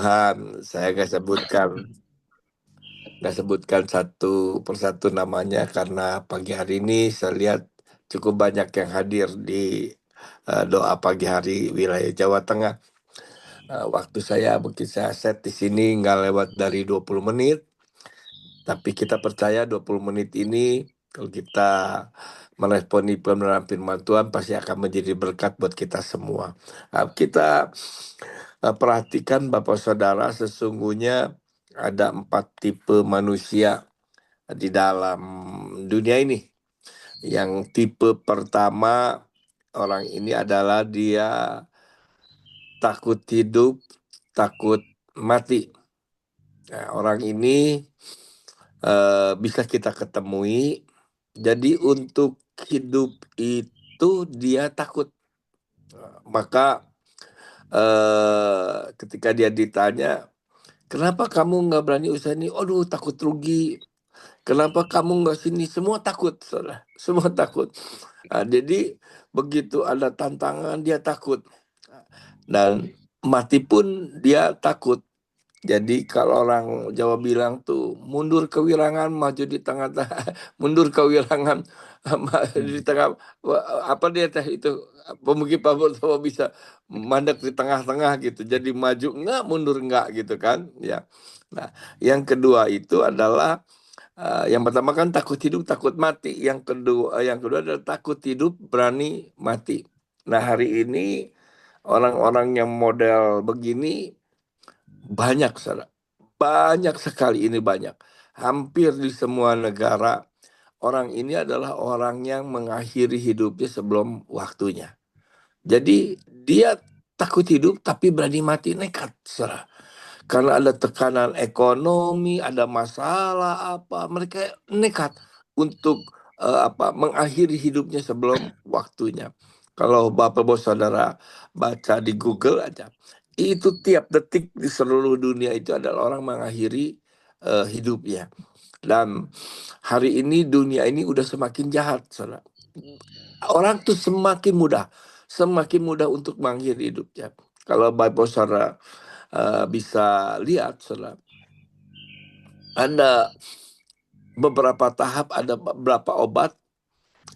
Tuhan, saya nggak sebutkan satu persatu namanya karena pagi hari ini saya lihat cukup banyak yang hadir di doa pagi hari wilayah Jawa Tengah. Waktu saya mungkin saya set di sini nggak lewat dari 20 menit, tapi kita percaya 20 menit ini kalau kita meresponi pembenaran firman Tuhan pasti akan menjadi berkat buat kita semua. Kita perhatikan Bapak Saudara, sesungguhnya ada 4 tipe manusia di dalam dunia ini. Yang tipe pertama orang ini adalah dia takut hidup, takut mati. Nah, orang ini bisa kita ketemui. Jadi untuk hidup itu dia takut. Maka ketika dia ditanya, kenapa kamu nggak berani usaha ini? Aduh, takut rugi. Kenapa kamu nggak sini? Semua takut, saudara. Semua takut. Jadi begitu ada tantangan dia takut. Dan mati pun dia takut. Jadi kalau orang Jawa bilang tuh mundur kewirangan maju di tengah-tengah, mundur kewirangan di tengah, apa dia teh itu pemukim Papua bisa mandek di tengah-tengah gitu. Jadi maju enggak, mundur enggak gitu kan ya. Nah, yang kedua itu adalah yang pertama kan takut hidup takut mati, yang kedua adalah takut hidup berani mati. Nah, hari ini orang-orang yang model begini banyak, saudara. Banyak sekali, ini banyak. Hampir di semua negara, orang ini adalah orang yang mengakhiri hidupnya sebelum waktunya. Jadi dia takut hidup tapi berani mati, nekat, saudara. Karena ada tekanan ekonomi, ada masalah apa, mereka nekat untuk mengakhiri hidupnya sebelum waktunya. Kalau Bapak Bos Saudara baca di Google aja, itu tiap detik di seluruh dunia itu adalah orang mengakhiri hidupnya. Dan hari ini dunia ini udah semakin jahat, saudara. Orang tuh semakin mudah untuk mengakhiri hidupnya. Kalau Bapak Saudara bisa lihat, saudara, ada beberapa tahap, ada beberapa obat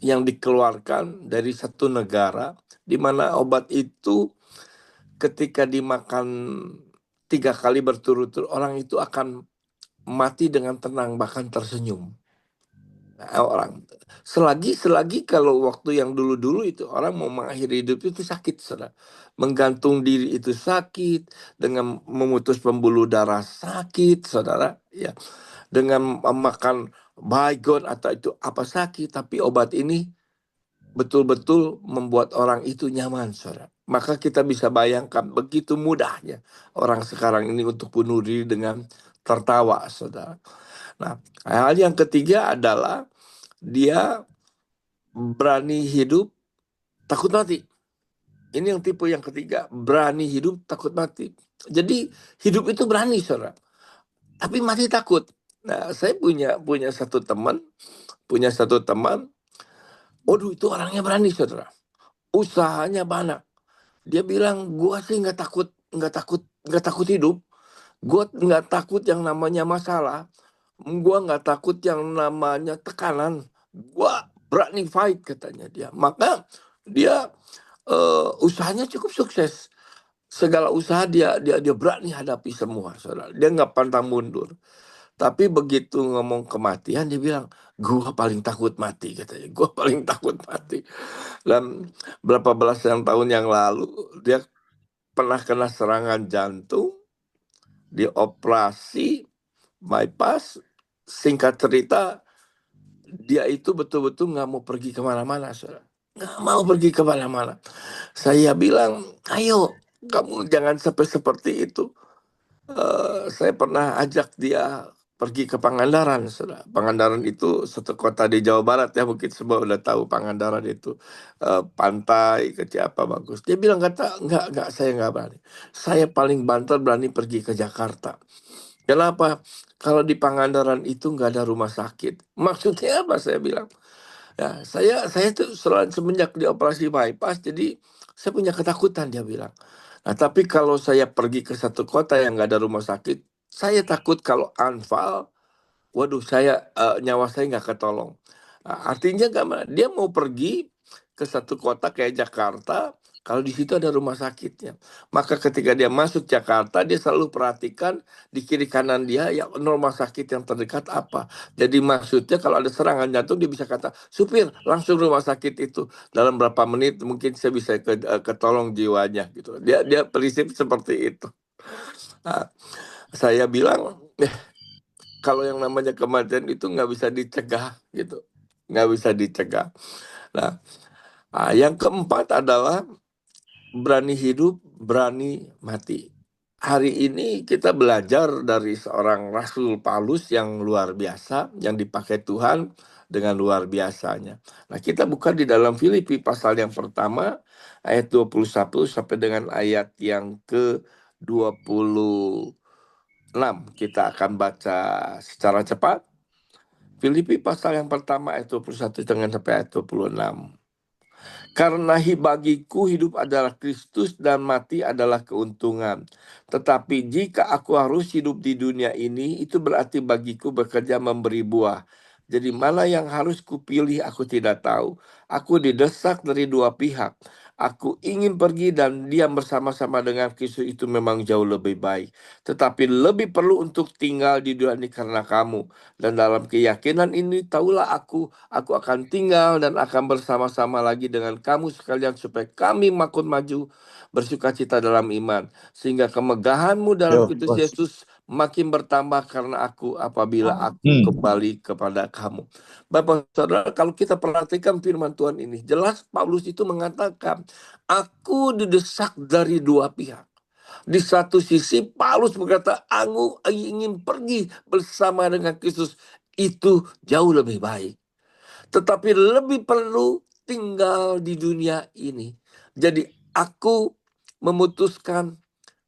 yang dikeluarkan dari satu negara, di mana obat itu ketika dimakan 3 kali berturut-turut, orang itu akan mati dengan tenang, bahkan tersenyum. Nah, orang selagi kalau waktu yang dulu-dulu itu orang mau mengakhiri hidup itu sakit, saudara. Menggantung diri itu sakit, dengan memutus pembuluh darah sakit, saudara. Ya, dengan makan baygon atau itu apa sakit, tapi obat ini betul-betul membuat orang itu nyaman, saudara. Maka kita bisa bayangkan begitu mudahnya orang sekarang ini untuk bunuh diri dengan tertawa, saudara. Nah, hal yang ketiga adalah dia berani hidup takut mati. Ini yang tipe yang ketiga, berani hidup takut mati. Jadi hidup itu berani, saudara, tapi mati takut. Nah, saya punya satu teman, waduh, itu orangnya berani, saudara. Usahanya banyak. Dia bilang, gua sih nggak takut hidup. Gua nggak takut yang namanya masalah. Gua nggak takut yang namanya tekanan. Gua berani fight, katanya dia. Maka dia usahanya cukup sukses. Segala usaha dia berani hadapi semua, saudara. Dia nggak pantang mundur. Tapi begitu ngomong kematian, dia bilang, gua paling takut mati, katanya. Gua paling takut mati. Dan berapa belas tahun yang lalu, dia pernah kena serangan jantung, dioperasi, bypass. Singkat cerita, dia itu betul-betul nggak mau pergi kemana-mana, saudara. Nggak mau pergi kemana-mana. Saya bilang, ayo, kamu jangan sampai seperti itu. Saya pernah ajak dia pergi ke Pangandaran, saudara. Pangandaran itu satu kota di Jawa Barat ya, mungkin semua udah tahu Pangandaran itu pantai kecil apa bagus. Dia bilang, kata enggak, saya nggak berani. Saya paling banter berani pergi ke Jakarta. Kenapa? Kalau di Pangandaran itu nggak ada rumah sakit. Maksudnya apa? Saya bilang. Ya, saya tuh semenjak dioperasi bypass, jadi saya punya ketakutan, dia bilang. Nah, tapi kalau saya pergi ke satu kota yang nggak ada rumah sakit, saya takut kalau anfal, waduh nyawa saya nggak ketolong. Artinya dia mau pergi ke satu kota kayak Jakarta, kalau di situ ada rumah sakitnya. Maka ketika dia masuk Jakarta, dia selalu perhatikan di kiri kanan dia ya rumah sakit yang terdekat apa. Jadi maksudnya kalau ada serangan jantung dia bisa kata, "Supir, langsung rumah sakit itu. Dalam berapa menit mungkin saya bisa ketolong jiwanya," gitu. Dia prinsip seperti itu. Nah, saya bilang, kalau yang namanya kematian itu nggak bisa dicegah gitu, nggak bisa dicegah. Nah, yang keempat adalah berani hidup, berani mati. Hari ini kita belajar dari seorang Rasul Paulus yang luar biasa, yang dipakai Tuhan dengan luar biasanya. Nah, kita buka di dalam Filipi pasal yang pertama, ayat 21 sampai dengan ayat yang ke-26. Kita akan baca secara cepat. Filipi pasal yang pertama ayat 21 dengan sampai ayat 26. Karena bagiku hidup adalah Kristus dan mati adalah keuntungan. Tetapi jika aku harus hidup di dunia ini, itu berarti bagiku bekerja memberi buah. Jadi mana yang harus kupilih aku tidak tahu. Aku didesak dari dua pihak. Aku ingin pergi dan diam bersama-sama dengan Kristus itu memang jauh lebih baik. Tetapi lebih perlu untuk tinggal di dunia ini karena kamu. Dan dalam keyakinan ini tahulah aku akan tinggal dan akan bersama-sama lagi dengan kamu sekalian supaya kami makin maju bersukacita dalam iman. Sehingga kemegahanmu dalam Kristus Yesus makin bertambah karena aku apabila aku kembali kepada kamu. Bapak Saudara, kalau kita perhatikan firman Tuhan ini, jelas Paulus itu mengatakan, aku didesak dari dua pihak. Di satu sisi Paulus berkata, aku ingin pergi bersama dengan Kristus, itu jauh lebih baik. Tetapi lebih perlu tinggal di dunia ini. Jadi aku memutuskan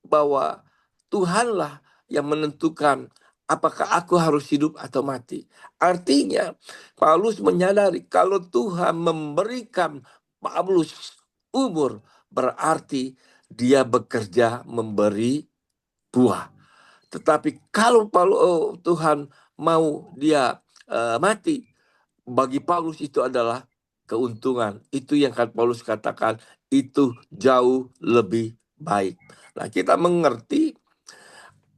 bahwa Tuhanlah yang menentukan apakah aku harus hidup atau mati. Artinya Paulus menyadari kalau Tuhan memberikan Paulus umur, berarti dia bekerja memberi buah. Tetapi kalau Tuhan mau dia mati, bagi Paulus itu adalah keuntungan. Itu yang Paulus katakan, itu jauh lebih baik. Nah, kita mengerti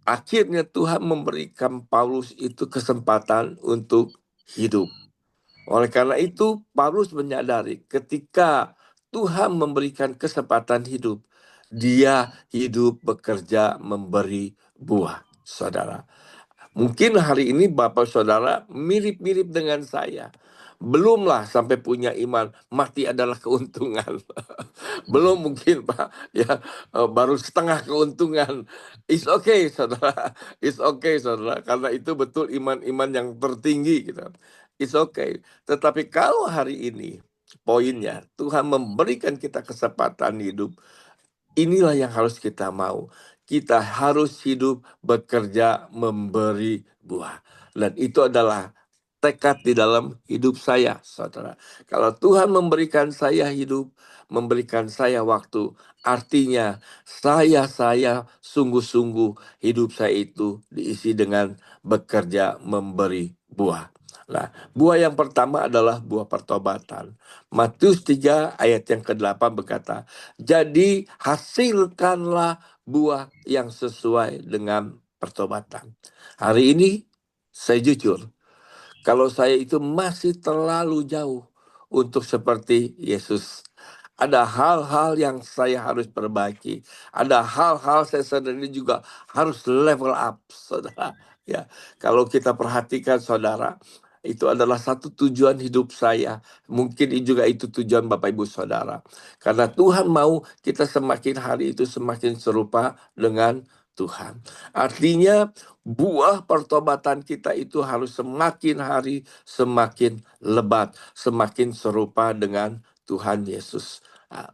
akhirnya Tuhan memberikan Paulus itu kesempatan untuk hidup. Oleh karena itu, Paulus menyadari ketika Tuhan memberikan kesempatan hidup, dia hidup bekerja memberi buah, saudara. Mungkin hari ini Bapak Saudara mirip-mirip dengan saya. Belumlah sampai punya iman, mati adalah keuntungan. Belum mungkin Pak, ya baru setengah keuntungan. It's okay Saudara, it's okay Saudara, karena itu betul iman-iman yang tertinggi gitu. It's okay. Tetapi kalau hari ini poinnya Tuhan memberikan kita kesempatan hidup, inilah yang harus kita mau. Kita harus hidup, bekerja, memberi buah. Dan itu adalah tekad di dalam hidup saya, saudara. Kalau Tuhan memberikan saya hidup, memberikan saya waktu, artinya saya sungguh-sungguh hidup saya itu diisi dengan bekerja, memberi buah. Nah, buah yang pertama adalah buah pertobatan. Matius 3 ayat yang ke-8 berkata, jadi hasilkanlah buah yang sesuai dengan pertobatan. Hari ini saya jujur, kalau saya itu masih terlalu jauh untuk seperti Yesus. Ada hal-hal yang saya harus perbaiki. Ada hal-hal saya sendiri juga harus level up, saudara. Ya, kalau kita perhatikan, saudara, itu adalah satu tujuan hidup saya. Mungkin juga itu tujuan Bapak Ibu Saudara. Karena Tuhan mau kita semakin hari itu semakin serupa dengan Tuhan. Artinya buah pertobatan kita itu harus semakin hari semakin lebat, semakin serupa dengan Tuhan Yesus.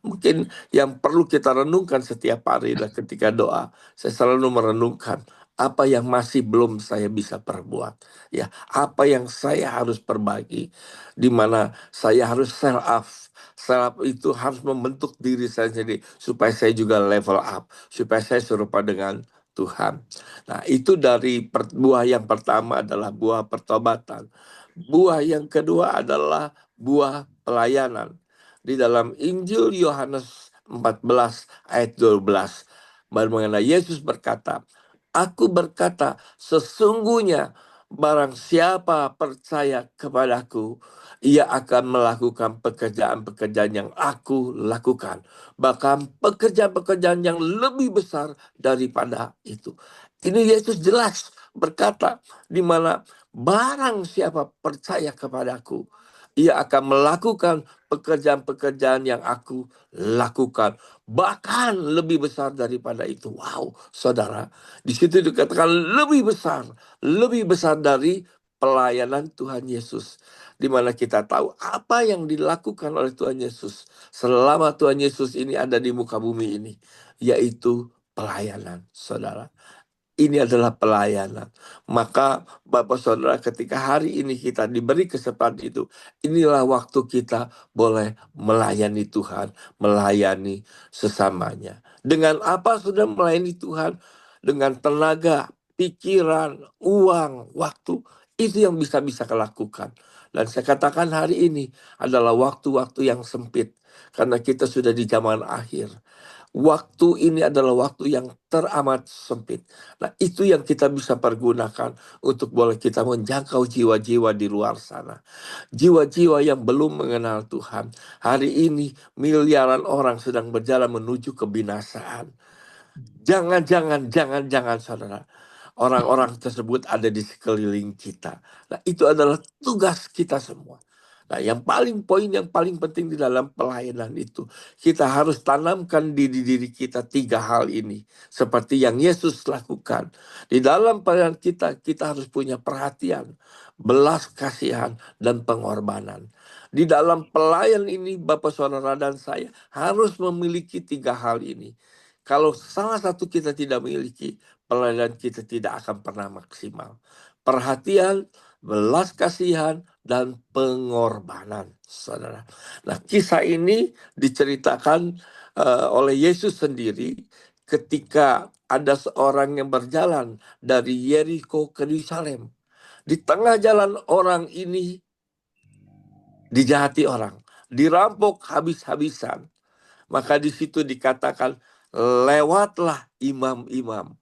Mungkin yang perlu kita renungkan setiap hari adalah ketika doa, saya selalu merenungkan apa yang masih belum saya bisa perbuat, ya, apa yang saya harus perbaiki, di mana saya harus sell up. Sell up itu harus membentuk diri saya sendiri supaya saya juga level up, supaya saya serupa dengan Tuhan. Nah, itu dari buah yang pertama adalah buah pertobatan. Buah yang kedua adalah buah pelayanan. Di dalam Injil Yohanes 14 ayat 12, mengenai Yesus berkata, Aku berkata, sesungguhnya barang siapa percaya kepadaku, ia akan melakukan pekerjaan-pekerjaan yang aku lakukan. Bahkan pekerjaan-pekerjaan yang lebih besar daripada itu. Ini Yesus jelas berkata, di mana barang siapa percaya kepadaku, ia akan melakukan pekerjaan-pekerjaan yang aku lakukan. Bahkan lebih besar daripada itu. Wow, saudara. Di situ dikatakan lebih besar dari pelayanan Tuhan Yesus. Di mana kita tahu apa yang dilakukan oleh Tuhan Yesus selama Tuhan Yesus ini ada di muka bumi ini. Yaitu pelayanan, saudara. Ini adalah pelayanan. Maka Bapak Saudara, ketika hari ini kita diberi kesempatan itu, inilah waktu kita boleh melayani Tuhan, melayani sesamanya. Dengan apa sudah melayani Tuhan? Dengan tenaga, pikiran, uang, waktu. Itu yang bisa kita lakukan. Dan saya katakan hari ini adalah waktu-waktu yang sempit. Karena kita sudah di zaman akhir. Waktu ini adalah waktu yang teramat sempit. Nah, itu yang kita bisa pergunakan untuk boleh kita menjangkau jiwa-jiwa di luar sana. Jiwa-jiwa yang belum mengenal Tuhan. Hari ini miliaran orang sedang berjalan menuju kebinasaan. Jangan, saudara. Orang-orang tersebut ada di sekeliling kita. Nah, itu adalah tugas kita semua. Nah, poin yang paling penting di dalam pelayanan itu, kita harus tanamkan di diri kita 3 hal ini. Seperti yang Yesus lakukan. Di dalam pelayanan kita harus punya perhatian, belas kasihan, dan pengorbanan. Di dalam pelayan ini, Bapak, Saudara, dan saya harus memiliki 3 hal ini. Kalau salah satu kita tidak memiliki, pelayanan kita tidak akan pernah maksimal. Perhatian, belas kasihan, dan pengorbanan, saudara. Nah, kisah ini diceritakan oleh Yesus sendiri ketika ada seorang yang berjalan dari Yeriko ke Yerusalem. Di tengah jalan orang ini dijahati orang, dirampok habis-habisan. Maka di situ dikatakan, lewatlah imam-imam.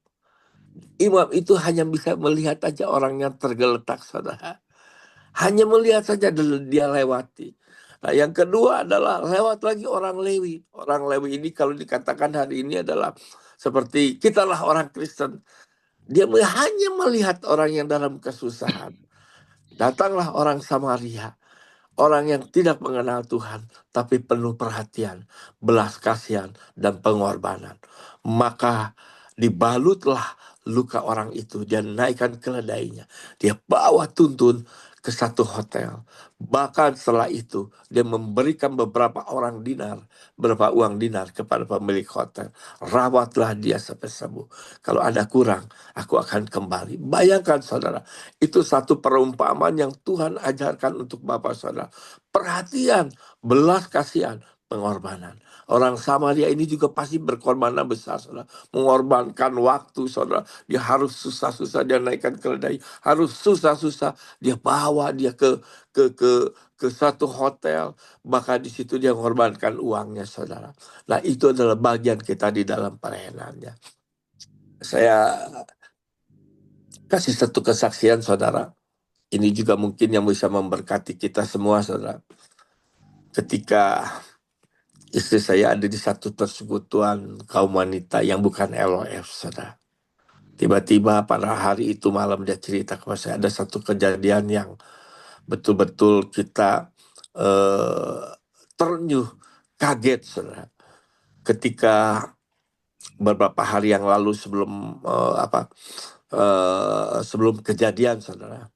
Imam itu hanya bisa melihat saja orang yang tergeletak, saudara. Hanya melihat saja dia lewati. Nah, yang kedua adalah lewat lagi orang Lewi. Orang Lewi ini kalau dikatakan hari ini adalah seperti kitalah orang Kristen. Dia hanya melihat orang yang dalam kesusahan. Datanglah orang Samaria. Orang yang tidak mengenal Tuhan, tapi penuh perhatian, belas kasihan, dan pengorbanan. Maka dibalutlah luka orang itu, dia naikkan keledainya. Dia bawa tuntun ke satu hotel. Bahkan setelah itu, dia memberikan beberapa uang dinar kepada pemilik hotel. Rawatlah dia sampai sembuh. Kalau ada kurang, aku akan kembali. Bayangkan, saudara, itu satu perumpamaan yang Tuhan ajarkan untuk Bapak Saudara. Perhatian, belas kasihan, pengorbanan. Orang Samaria ini juga pasti berkorbanan besar, saudara. Mengorbankan waktu, saudara. Dia harus susah-susah dia naikkan keledai. Harus susah-susah dia bawa dia ke satu hotel. Bahkan di situ dia mengorbankan uangnya, saudara. Nah, itu adalah bagian kita di dalam pelayanannya. Saya kasih satu kesaksian, saudara. Ini juga mungkin yang bisa memberkati kita semua, saudara. Ketika istri saya ada di satu persekutuan kaum wanita yang bukan LOF, saudara. Tiba-tiba pada hari itu malam dia cerita kepada saya ada satu kejadian yang betul-betul kita terenyuh, kaget, saudara. Ketika beberapa hari yang lalu sebelum kejadian, saudara.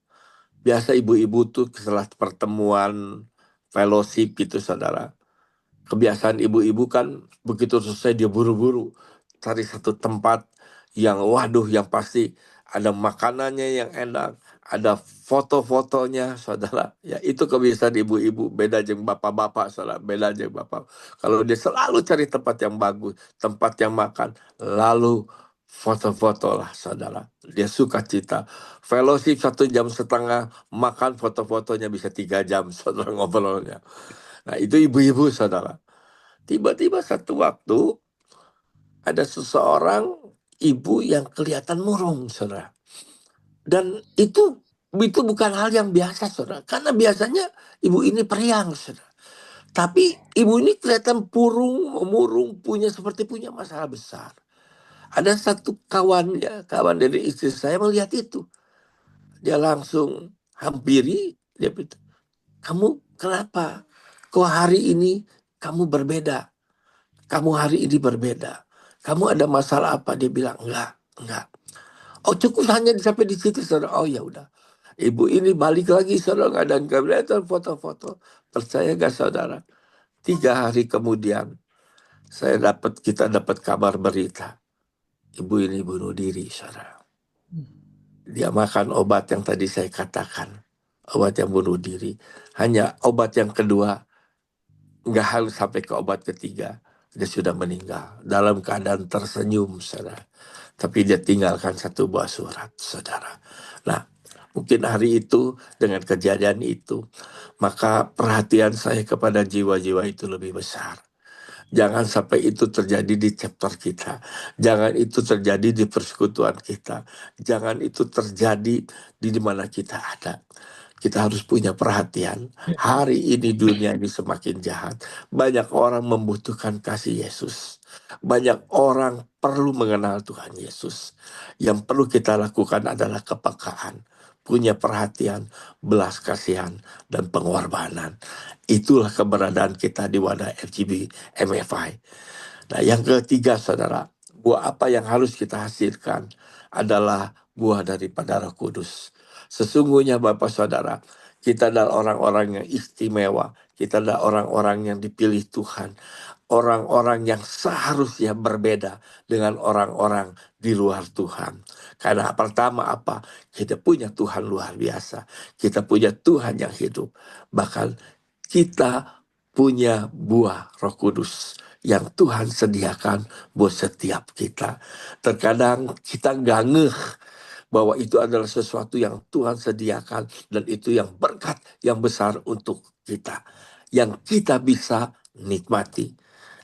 Biasa ibu-ibu tuh setelah pertemuan fellowship gitu, saudara. Kebiasaan ibu-ibu kan begitu selesai dia buru-buru cari satu tempat yang waduh, yang pasti ada makanannya yang enak, ada foto-fotonya, saudara. Ya itu kebiasaan ibu-ibu, beda jeng bapak-bapak, saudara, beda jeng bapak. Kalau dia selalu cari tempat yang bagus, tempat yang makan, lalu foto-foto lah, saudara. Dia suka cita. Fellowship 1,5 jam, makan foto-fotonya bisa 3 jam, saudara, ngobrolnya. Nah itu ibu-ibu, saudara. Tiba-tiba satu waktu ada seseorang ibu yang kelihatan murung, saudara. Dan itu bukan hal yang biasa, saudara. Karena biasanya ibu ini periang, saudara. Tapi ibu ini kelihatan murung, seperti punya masalah besar. Ada satu kawan dari istri saya melihat itu. Dia langsung hampiri, dia bilang, kamu kenapa? Kok hari ini kamu berbeda? Kamu hari ini berbeda. Kamu ada masalah apa? Dia bilang, enggak. Oh cukup hanya sampai di situ, saudara. Oh ya udah. Ibu ini balik lagi, saudara, dan kelihatan foto-foto. Percaya gak, saudara? 3 hari kemudian kita dapat kabar berita. Ibu ini bunuh diri, saudara. Dia makan obat yang tadi saya katakan. Obat yang bunuh diri. Hanya obat yang kedua, nggak harus sampai ke obat ketiga. Dia sudah meninggal. Dalam keadaan tersenyum, saudara. Tapi dia tinggalkan satu buah surat, saudara. Nah, mungkin hari itu, dengan kejadian itu, maka perhatian saya kepada jiwa-jiwa itu lebih besar. Jangan sampai itu terjadi di chapter kita. Jangan itu terjadi di persekutuan kita. Jangan itu terjadi di mana kita ada. Kita harus punya perhatian. Hari ini dunia ini semakin jahat. Banyak orang membutuhkan kasih Yesus. Banyak orang perlu mengenal Tuhan Yesus. Yang perlu kita lakukan adalah kepekaan, punya perhatian, belas kasihan, dan pengorbanan. Itulah keberadaan kita di wadah FGB MFI. Nah, yang ketiga, saudara, buah apa yang harus kita hasilkan adalah buah daripada Roh Kudus. Sesungguhnya Bapak Saudara, kita adalah orang-orang yang istimewa. Kita adalah orang-orang yang dipilih Tuhan. Orang-orang yang seharusnya berbeda dengan orang-orang di luar Tuhan. Karena pertama apa? Kita punya Tuhan luar biasa. Kita punya Tuhan yang hidup. Bahkan kita punya buah Roh Kudus yang Tuhan sediakan buat setiap kita. Terkadang kita nggak ngeh bahwa itu adalah sesuatu yang Tuhan sediakan dan itu yang berkat yang besar untuk kita. Yang kita bisa nikmati.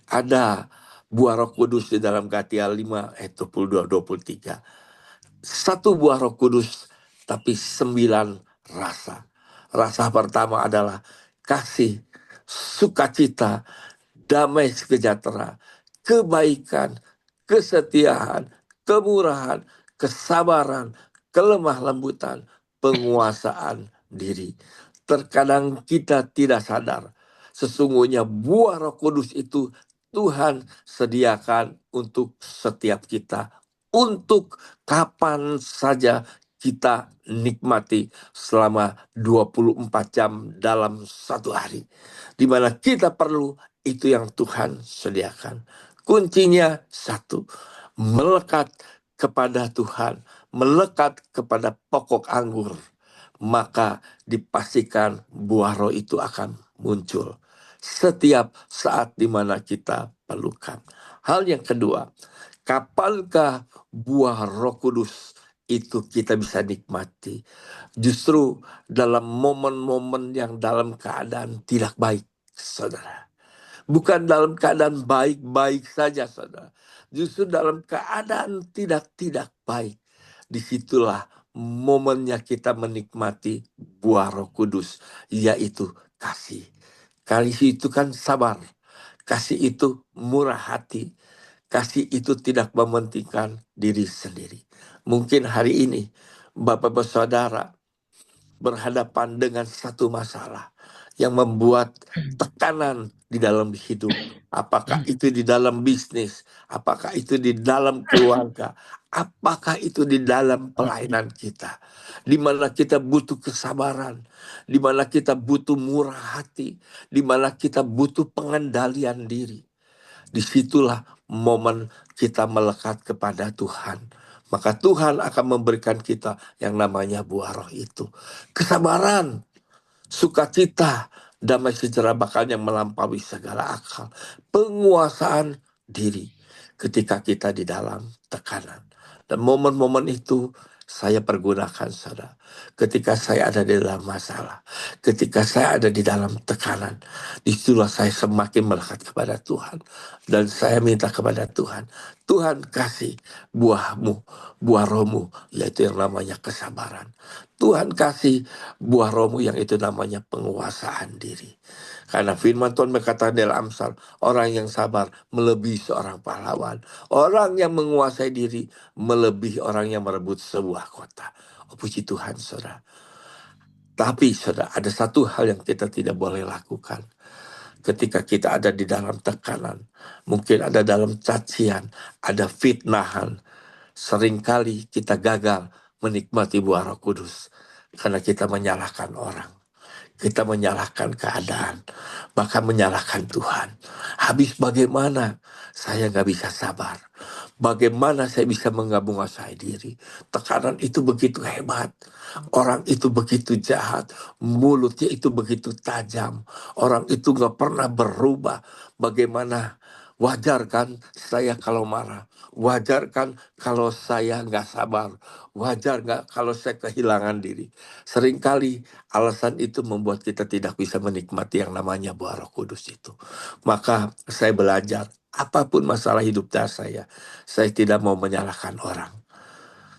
Ada buah Roh Kudus di dalam Galatia 5 ayat 22-23. Satu buah Roh Kudus tapi 9 rasa. Rasa pertama adalah kasih, sukacita, damai sejahtera, kebaikan, kesetiaan, kemurahan, kesabaran, kelemah lembutan, penguasaan diri. Terkadang kita tidak sadar, sesungguhnya buah Roh Kudus itu Tuhan sediakan untuk setiap kita, untuk kapan saja kita nikmati selama 24 jam dalam satu hari. Di mana kita perlu, itu yang Tuhan sediakan. Kuncinya satu, melekat kepada Tuhan, melekat kepada pokok anggur, maka dipastikan buah roh itu akan muncul setiap saat di mana kita perlukan. Hal yang kedua, kapankah buah Roh Kudus itu kita bisa nikmati? Justru dalam momen-momen yang dalam keadaan tidak baik, saudara. Bukan dalam keadaan baik-baik saja, saudara. Justru dalam keadaan tidak baik. Disitulah momennya kita menikmati buah Roh Kudus, yaitu kasih. Kasih itu kan sabar. Kasih itu murah hati. Kasih itu tidak mementingkan diri sendiri. Mungkin hari ini Bapak-Bapak Saudara berhadapan dengan satu masalah yang membuat tekanan di dalam hidup. Apakah itu di dalam bisnis, apakah itu di dalam keluarga, apakah itu di dalam pelayanan kita, di mana kita butuh kesabaran, di mana kita butuh murah hati, di mana kita butuh pengendalian diri. Disitulah momen kita melekat kepada Tuhan. maka Tuhan akan memberikan kita yang namanya buah roh itu. Kesabaran, sukacita, damai sejahtera bakal yang melampaui segala akal. Penguasaan diri ketika kita di dalam tekanan. Dan momen-momen itu saya pergunakan, saudara. Ketika saya ada di dalam masalah, ketika saya ada di dalam tekanan, disitulah saya semakin melekat kepada Tuhan. Dan saya minta kepada Tuhan, Tuhan kasih buahmu, buah rohmu, yaitu yang namanya kesabaran. Tuhan kasih buah rohmu yang itu namanya penguasaan diri. Karena firman Tuhan berkata dalam Amsal, orang yang sabar melebihi seorang pahlawan. Orang yang menguasai diri melebihi orang yang merebut sebuah kota. Oh, puji Tuhan, saudara. Tapi, saudara, ada satu hal yang kita tidak boleh lakukan. Ketika kita ada di dalam tekanan, mungkin ada dalam cacian, ada fitnahan. Seringkali kita gagal menikmati buah Roh Kudus karena kita menyalahkan orang. Kita menyalahkan keadaan, bahkan menyalahkan Tuhan. Habis bagaimana saya nggak bisa sabar? Bagaimana saya bisa menguasai diri? Tekanan itu begitu hebat. Orang itu begitu jahat. Mulutnya itu begitu tajam. Orang itu nggak pernah berubah. Bagaimana? Wajar kan saya kalau marah? Wajar kan kalau saya nggak sabar? Wajar nggak kalau saya kehilangan diri? Seringkali alasan itu membuat kita tidak bisa menikmati yang namanya buah Roh Kudus itu. Maka saya belajar, apapun masalah hidup saya tidak mau menyalahkan orang.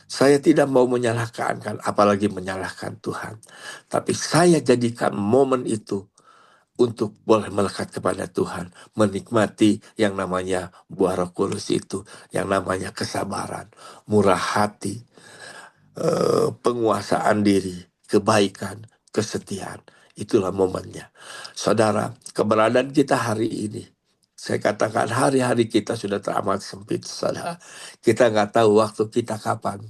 Saya tidak mau menyalahkan, apalagi menyalahkan Tuhan. Tapi saya jadikan momen itu untuk boleh melekat kepada Tuhan, menikmati yang namanya buah Roh Kudus itu, yang namanya kesabaran, murah hati, penguasaan diri, kebaikan, kesetiaan. Itulah momennya. Saudara, keberadaan kita hari ini, saya katakan hari-hari kita sudah teramat sempit, saudara. Kita nggak tahu waktu kita kapan.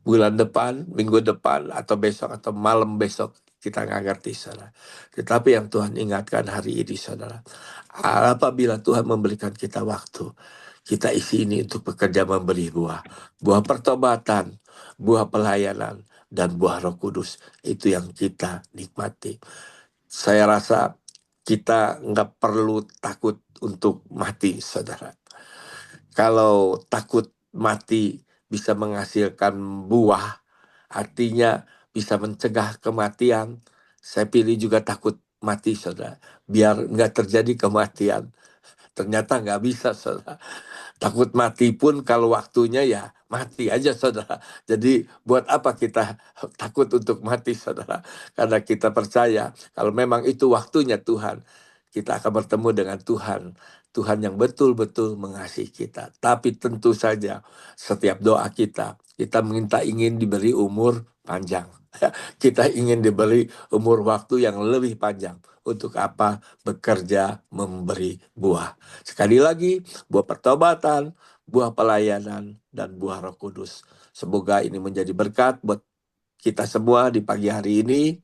Bulan depan, minggu depan, atau besok, atau malam besok. Kita nggak ngerti, saudara. Tetapi yang Tuhan ingatkan hari ini, saudara. Apabila Tuhan memberikan kita waktu, kita isi ini untuk bekerja memberi buah. Buah pertobatan, buah pelayanan, dan buah Roh Kudus. Itu yang kita nikmati. Saya rasa kita nggak perlu takut untuk mati, saudara. Kalau takut mati bisa menghasilkan buah, artinya bisa mencegah kematian. Saya pilih juga takut mati, saudara. Biar nggak terjadi kematian. Ternyata nggak bisa, saudara. Takut mati pun kalau waktunya ya mati aja, saudara. Jadi buat apa kita takut untuk mati, saudara? Karena kita percaya kalau memang itu waktunya Tuhan, kita akan bertemu dengan Tuhan. Tuhan yang betul-betul mengasihi kita. Tapi tentu saja setiap doa kita minta ingin diberi umur panjang. Kita ingin diberi umur waktu yang lebih panjang. Untuk apa? Bekerja memberi buah. Sekali lagi, buah pertobatan, buah pelayanan, dan buah Roh Kudus. Semoga ini menjadi berkat buat kita semua di pagi hari ini.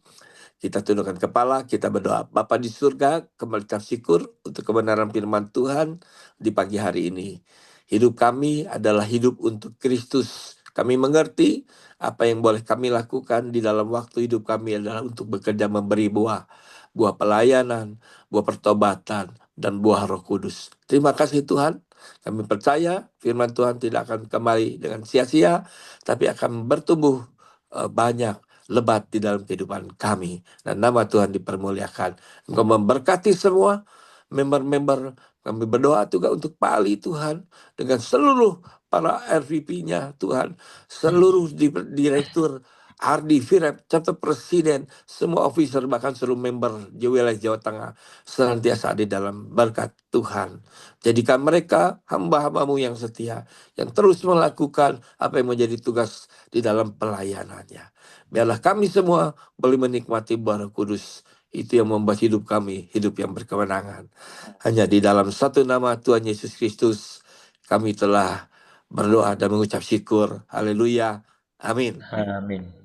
Kita tundukkan kepala, kita berdoa. Bapa di surga, kembali ucap syukur untuk kebenaran firman Tuhan di pagi hari ini. Hidup kami adalah hidup untuk Kristus. Kami mengerti apa yang boleh kami lakukan di dalam waktu hidup kami adalah untuk bekerja memberi buah. Buah pelayanan, buah pertobatan, dan buah Roh Kudus. Terima kasih Tuhan. Kami percaya firman Tuhan tidak akan kembali dengan sia-sia, tapi akan bertumbuh banyak, lebat di dalam kehidupan kami. Dan nama Tuhan dipermuliakan. Engkau memberkati semua member-member. Kami berdoa juga untuk Pak Ali, Tuhan. Dengan seluruh para RVP-nya, Tuhan. Seluruh direktur, Ardi, Firep, Chapter Presiden, semua officer, bahkan seluruh member di wilayah Jawa Tengah. Senantiasa di dalam berkat Tuhan. Jadikan mereka hamba-hambamu yang setia. Yang terus melakukan apa yang menjadi tugas di dalam pelayanannya. Biarlah kami semua boleh menikmati buah Roh Kudus. Itu yang membuat hidup kami hidup yang berkemenangan. Hanya di dalam satu nama Tuhan Yesus Kristus kami telah berdoa dan mengucap syukur. Haleluya. Amin. Amin.